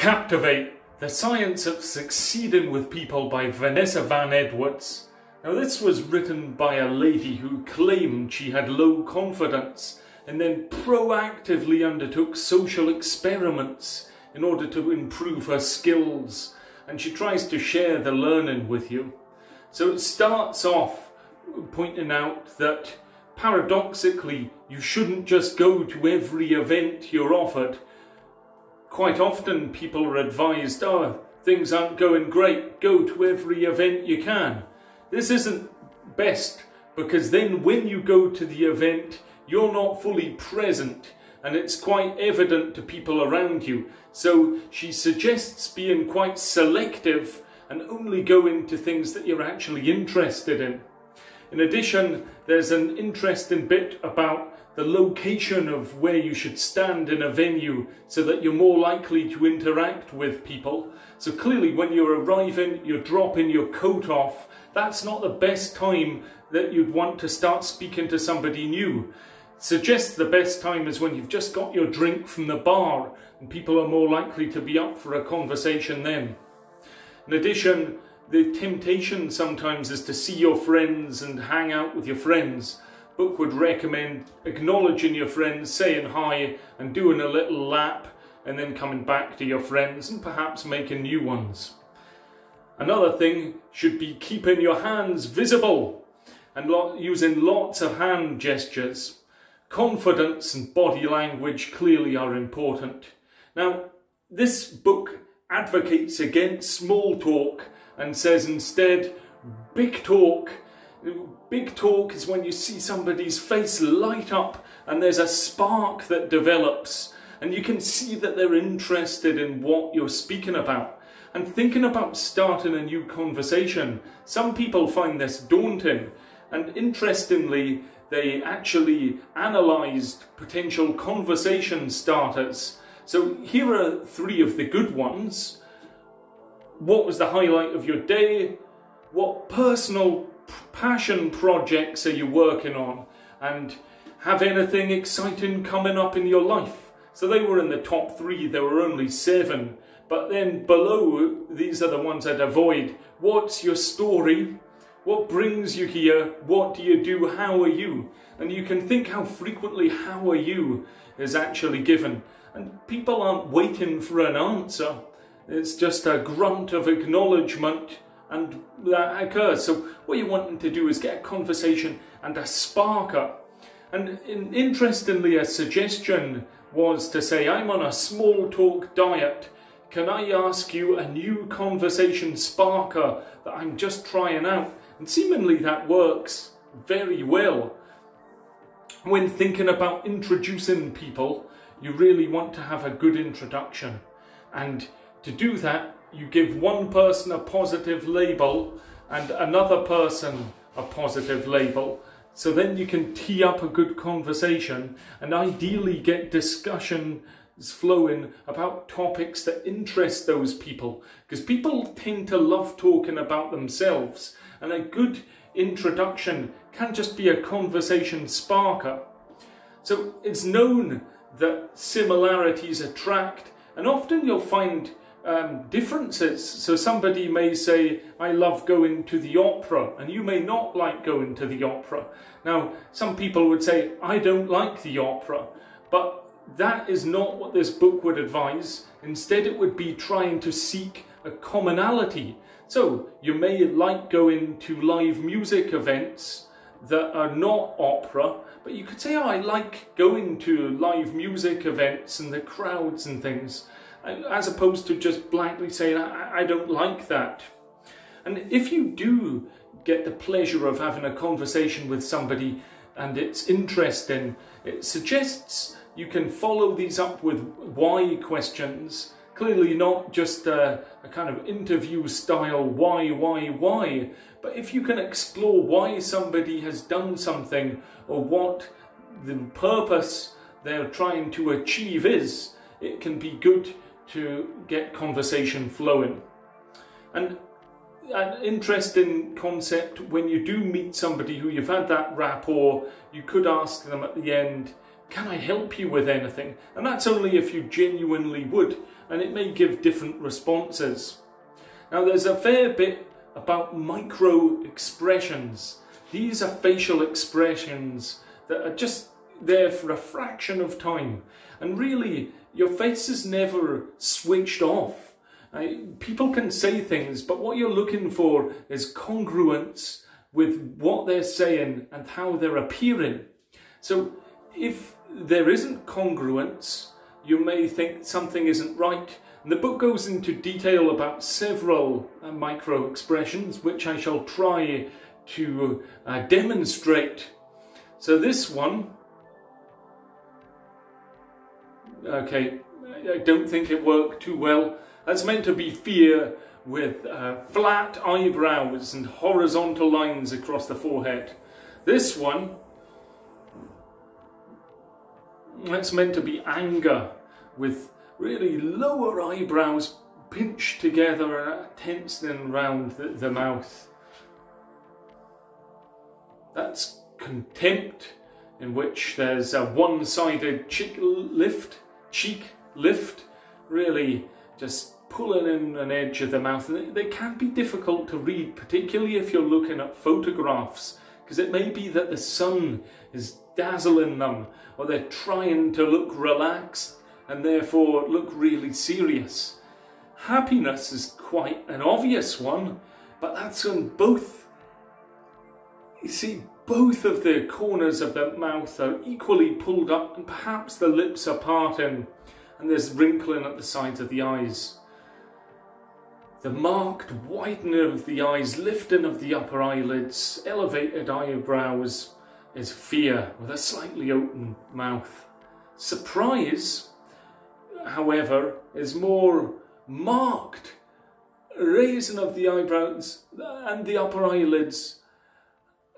Captivate, The Science of Succeeding with People by Vanessa Van Edwards. Now this was written by a lady who claimed she had low confidence and then proactively undertook social experiments in order to improve her skills, and she tries to share the learning with you. So it starts off pointing out that paradoxically you shouldn't just go to every event you're offered. Quite often people are advised, oh, things aren't going great, go to every event you can. This isn't best, because then when you go to the event, you're not fully present and it's quite evident to people around you. So she suggests being quite selective and only go into things that you're actually interested in. In addition, there's an interesting bit about the location of where you should stand in a venue so that you're more likely to interact with people. So clearly when you're arriving, you're dropping your coat off. That's not the best time that you'd want to start speaking to somebody new. Suggest the best time is when you've just got your drink from the bar and people are more likely to be up for a conversation then. In addition, the temptation sometimes is to see your friends and hang out with your friends. Book would recommend acknowledging your friends, saying hi and doing a little lap and then coming back to your friends and perhaps making new ones. Another thing should be keeping your hands visible and using lots of hand gestures. Confidence and body language clearly are important. Now, this book advocates against small talk and says instead, big talk. Big talk is when you see somebody's face light up and there's a spark that develops and you can see that they're interested in what you're speaking about. And thinking about starting a new conversation, some people find this daunting, and interestingly, they actually analysed potential conversation starters. So here are 3 of the good ones. What was the highlight of your day? What personal passion projects are you working on? And have anything exciting coming up in your life? So they were in the top 3, there were only 7. But then below, these are the ones I'd avoid. What's your story? What brings you here? What do you do? How are you? And you can think how frequently how are you is actually given. And people aren't waiting for an answer. It's just a grunt of acknowledgement and that occurs. So what you're wanting to do is get a conversation and a sparker. And interestingly, a suggestion was to say, I'm on a small talk diet. Can I ask you a new conversation sparker that I'm just trying out? And seemingly that works very well. When thinking about introducing people, you really want to have a good introduction. And to do that, you give one person a positive label and another person a positive label. So then you can tee up a good conversation and ideally get discussion flowing about topics that interest those people, because people tend to love talking about themselves, and a good introduction can just be a conversation sparker. So it's known that similarities attract, and often you'll find differences. So somebody may say, I love going to the opera, and you may not like going to the opera. Now, some people would say, I don't like the opera, but that is not what this book would advise. Instead, it would be trying to seek a commonality. So you may like going to live music events that are not opera, but you could say, oh, I like going to live music events and the crowds and things, as opposed to just blankly saying, I don't like that. And if you do get the pleasure of having a conversation with somebody and it's interesting, it suggests you can follow these up with why questions. Clearly not just a kind of interview style why, but if you can explore why somebody has done something or what the purpose they're trying to achieve is, it can be good to get conversation flowing. And an interesting concept, when you do meet somebody who you've had that rapport, you could ask them at the end, can I help you with anything? And that's only if you genuinely would, and it may give different responses. Now there's a fair bit about micro expressions. These are facial expressions that are just there for a fraction of time, and really your face is never switched off. People can say things, but what you're looking for is congruence with what they're saying and how they're appearing. So if there isn't congruence, you may think something isn't right. And the book goes into detail about several micro expressions, which I shall try to demonstrate. So this one, okay, I don't think it worked too well. That's meant to be fear with flat eyebrows and horizontal lines across the forehead. This one, that's meant to be anger with really lower eyebrows pinched together and tensing around the mouth. That's contempt, in which there's a one-sided cheek lift, really just pulling in an edge of the mouth. And they can be difficult to read, particularly if you're looking at photographs, because it may be that the sun is dazzling them, or they're trying to look relaxed and therefore look really serious. Happiness is quite an obvious one, but that's on both. You see, both of the corners of the mouth are equally pulled up, and perhaps the lips are parting, and there's wrinkling at the sides of the eyes. The marked widening of the eyes, lifting of the upper eyelids, elevated eyebrows is fear, with a slightly open mouth. Surprise, however, is more marked, raising of the eyebrows and the upper eyelids,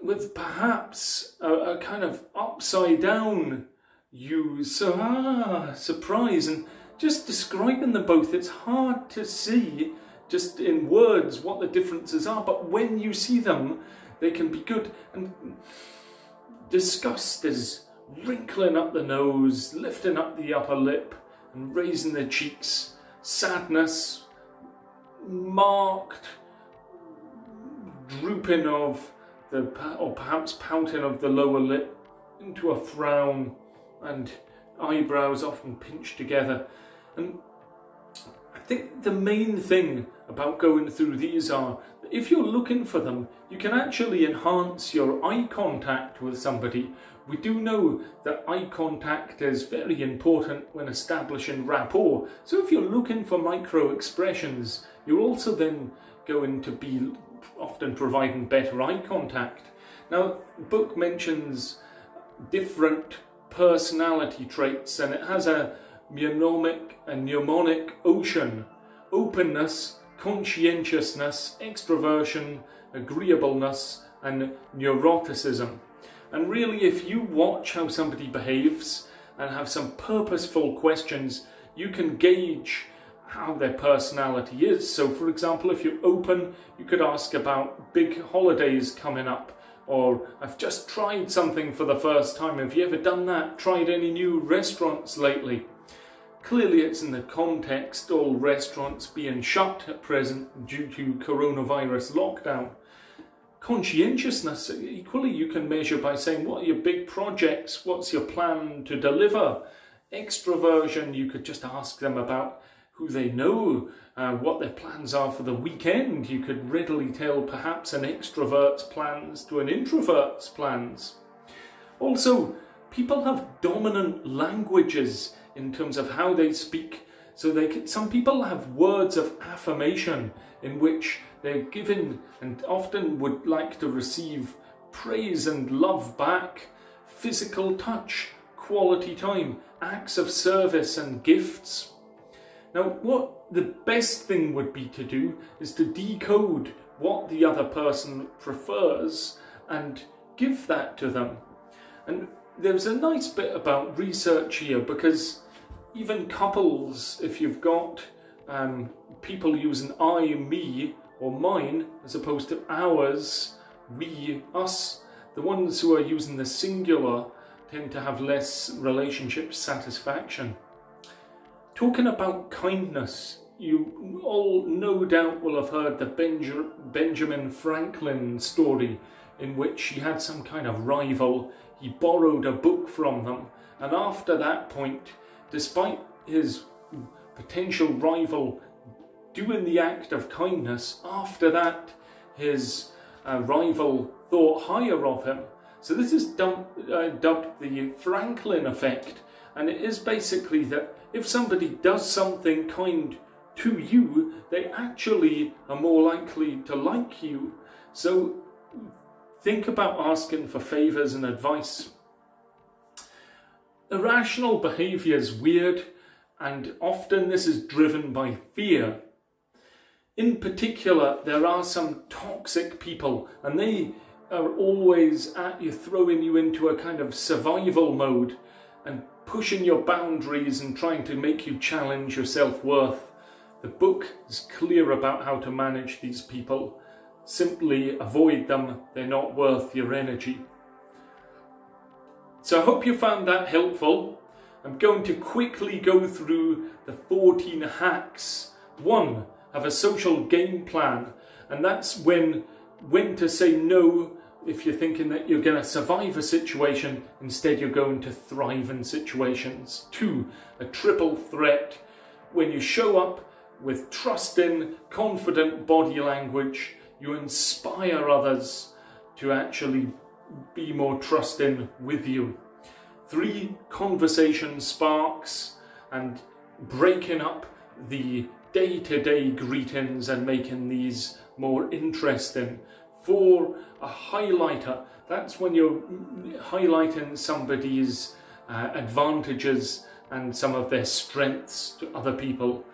with perhaps a kind of upside down use. So, surprise. And just describing them both, it's hard to see just in words what the differences are, but when you see them, they can be good. And disgust is wrinkling up the nose, lifting up the upper lip and raising the cheeks. Sadness, marked drooping of or perhaps pouting of the lower lip into a frown, and eyebrows often pinched together. And I think the main thing about going through these are that if you're looking for them, you can actually enhance your eye contact with somebody. We do know that eye contact is very important when establishing rapport. So if you're looking for micro expressions, you're also then going to be often providing better eye contact. Now, the book mentions different personality traits, and it has a mnemonic ocean: openness, conscientiousness, extroversion, agreeableness, and neuroticism. And really, if you watch how somebody behaves and have some purposeful questions, you can gauge how their personality is. So for example, if you're open, you could ask about big holidays coming up, or I've just tried something for the first time, have you ever done that? Tried any new restaurants lately? Clearly it's in the context, all restaurants being shut at present due to coronavirus lockdown. Conscientiousness, equally you can measure by saying, what are your big projects? What's your plan to deliver? Extroversion, you could just ask them about who they know, what their plans are for the weekend. You could readily tell perhaps an extrovert's plans to an introvert's plans. Also, people have dominant languages in terms of how they speak. So some people have words of affirmation in which they're given and often would like to receive praise and love back, physical touch, quality time, acts of service and gifts. Now, what the best thing would be to do is to decode what the other person prefers and give that to them. And there's a nice bit about research here, because even couples, if you've got people using I, me, or mine, as opposed to ours, we, us, the ones who are using the singular tend to have less relationship satisfaction. Talking about kindness, you all no doubt will have heard the Benjamin Franklin story, in which he had some kind of rival. He borrowed a book from them, and after that point, despite his potential rival doing the act of kindness, after that his rival thought higher of him. So this is dubbed the Franklin effect, and it is basically that if somebody does something kind to you, they actually are more likely to like you. So think about asking for favours and advice. Irrational behaviour is weird, and often this is driven by fear. In particular, there are some toxic people, and they are always at you, throwing you into a kind of survival mode and pushing your boundaries and trying to make you challenge your self-worth. The book is clear about how to manage these people. Simply avoid them, they're not worth your energy. So I hope you found that helpful. I'm going to quickly go through the 14 hacks. 1, have a social game plan, and that's when to say no if you're thinking that you're going to survive a situation, instead you're going to thrive in situations. 2, a triple threat, when you show up with trusting, confident body language, you inspire others to actually be more trusting with you. 3, conversation sparks and breaking up the day-to-day greetings and making these more interesting. 4, a highlighter. That's when you're highlighting somebody's advantages and some of their strengths to other people.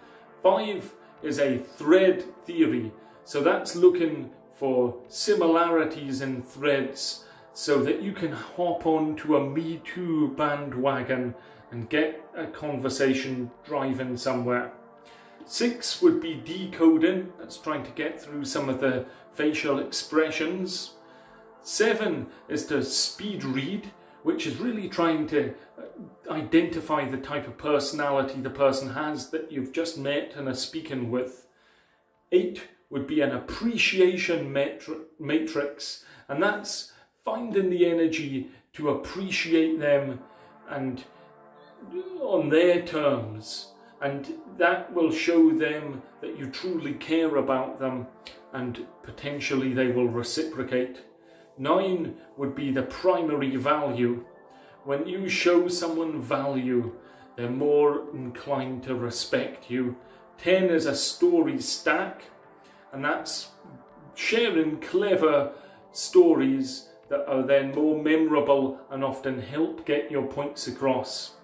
5 is a thread theory. So that's looking for similarities in threads so that you can hop on to a Me Too bandwagon and get a conversation driving somewhere. 6 would be decoding. That's trying to get through some of the facial expressions. 7 is to speed read, which is really trying to identify the type of personality the person has that you've just met and are speaking with. 8 would be an appreciation matrix, and that's finding the energy to appreciate them and on their terms, and that will show them that you truly care about them, and potentially they will reciprocate. 9 would be the primary value. When you show someone value, they're more inclined to respect you. 10 is a story stack, and that's sharing clever stories that are then more memorable and often help get your points across.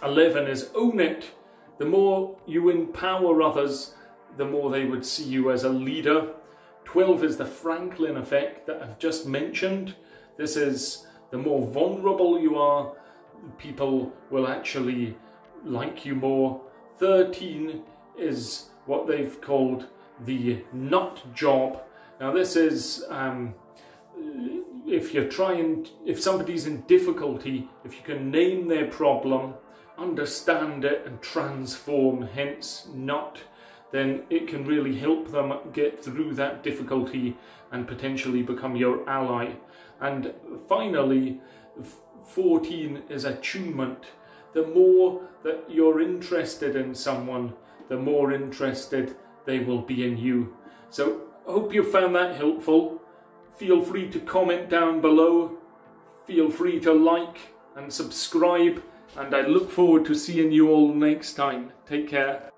11 is own it. The more you empower others, the more they would see you as a leader. 12 is the Franklin effect that I've just mentioned. This is the more vulnerable you are, people will actually like you more. 13 is what they've called the nut job. Now this is if somebody's in difficulty, if you can name their problem, understand it and transform, hence nut, then it can really help them get through that difficulty and potentially become your ally. And finally, 14 is attunement. The more that you're interested in someone, the more interested they will be in you. So I hope you found that helpful. Feel free to comment down below. Feel free to like and subscribe. And I look forward to seeing you all next time. Take care.